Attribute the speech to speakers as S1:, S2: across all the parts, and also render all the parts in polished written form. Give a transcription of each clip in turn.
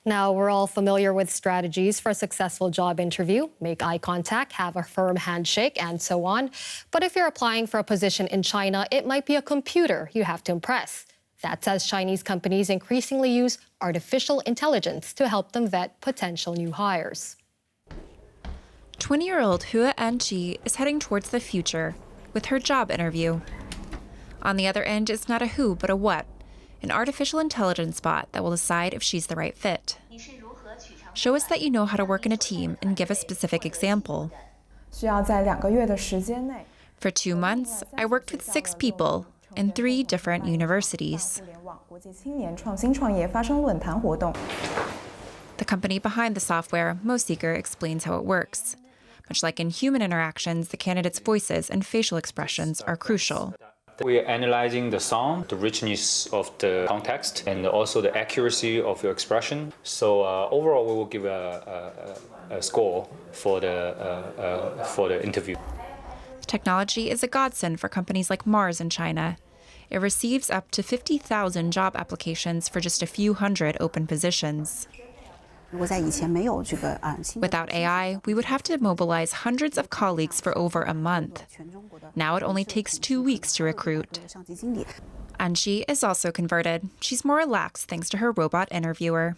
S1: Now, we're all familiar with strategies for a successful job interview: make eye contact, have a firm handshake, and so on. But if you're applying for a position in China, it might be a computer you have to impress. That's as Chinese companies increasingly use artificial intelligence to help them vet potential new hires.
S2: 20-year-old Hua Anqi is heading towards the future with her job interview. On the other end, it's not a who, but a what, an artificial intelligence bot that will decide if she's the right fit. Show us that you know how to work in a team and give a specific example. For 2 months, I worked with 6 people in 3 different universities. The company behind the software, MoSeeker, explains how it works. Much like in human interactions, the candidates' voices and facial expressions are crucial.
S3: We are analyzing the sound, the richness of the context, and also the accuracy of your expression. So overall, we will give a score for the interview.
S2: Technology is a godsend for companies like Mars in China. It receives up to 50,000 job applications for just a few hundred open positions. Without AI, we would have to mobilize hundreds of colleagues for over a month. Now it only takes 2 weeks to recruit. Anqi is also converted. She's more relaxed thanks to her robot interviewer.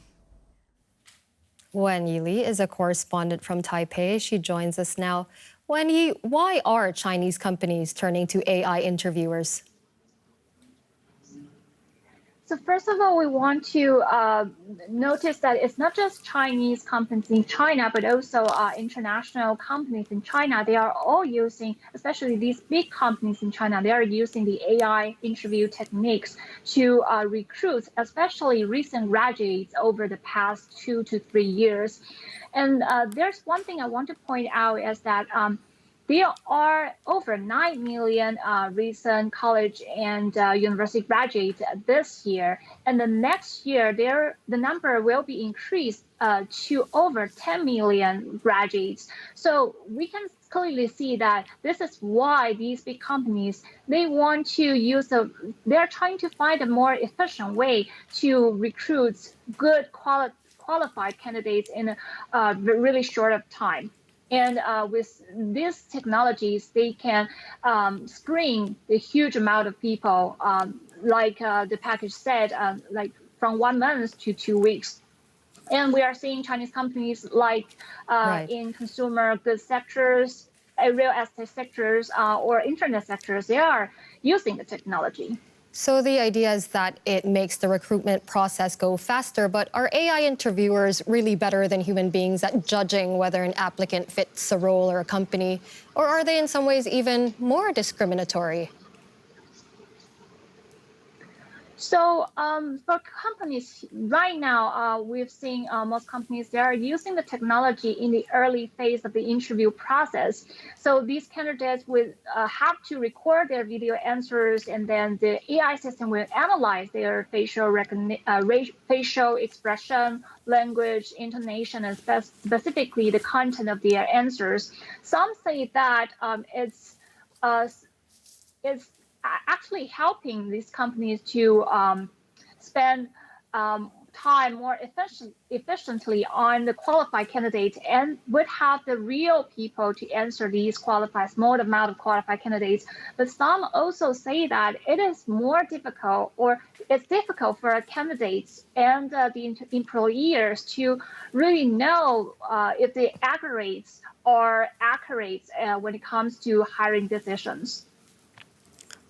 S1: Wen Yili is a correspondent from Taipei. She joins us now. Wen Yi, why are Chinese companies turning to AI interviewers?
S4: So first of all, we want to notice that it's not just Chinese companies in China, but also international companies in China. They are all using, especially these big companies in China, they are using the AI interview techniques to recruit, especially recent graduates over the past 2 to 3 years. And there's one thing I want to point out is that there are over 9 million recent college and university graduates this year. And the next year, the number will be increased to over 10 million graduates. So we can clearly see that this is why these big companies, they want to they're trying to find a more efficient way to recruit good qualified candidates in a really short of time. And with these technologies, they can screen a huge amount of people, like the package said, like from 1 month to 2 weeks. And we are seeing Chinese companies like in consumer goods sectors, real estate sectors, or internet sectors, they are using the technology.
S1: So the idea is that it makes the recruitment process go faster, but are AI interviewers really better than human beings at judging whether an applicant fits a role or a company? Or are they in some ways even more discriminatory?
S4: So for companies right now, we've seen most companies, they are using the technology in the early phase of the interview process. So these candidates will have to record their video answers, and then the AI system will analyze their facial expression, language, intonation, and specifically the content of their answers. Some say that it's actually helping these companies to spend time more efficiently on the qualified candidates, and would have the real people to answer these small amount of qualified candidates. But some also say that it is more difficult, or it's difficult for candidates and the employers to really know if the algorithms are accurate when it comes to hiring decisions.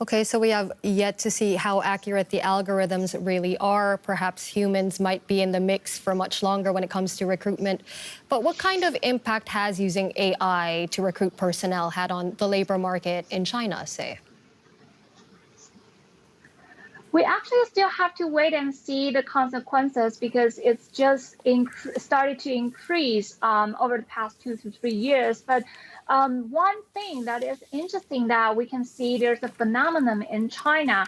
S1: Okay, so we have yet to see how accurate the algorithms really are. Perhaps humans might be in the mix for much longer when it comes to recruitment. But what kind of impact has using AI to recruit personnel had on the labor market in China, say?
S4: We actually still have to wait and see the consequences, because it's just started to increase over the past 2 to 3 years. But one thing that is interesting that we can see, there's a phenomenon in China.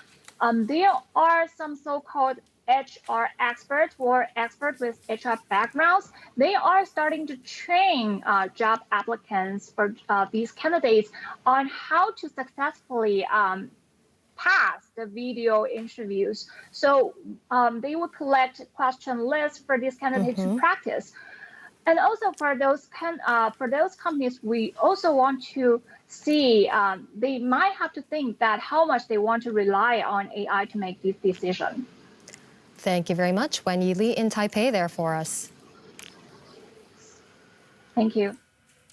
S4: There are some so-called HR experts or experts with HR backgrounds. They are starting to train job applicants or these candidates on how to successfully pass the video interviews. So they will collect question lists for these candidates to practice. And also for those companies, we also want to see they might have to think that how much they want to rely on AI to make this decision.
S1: Thank you very much, Wenyi Li in Taipei there for us.
S4: Thank you.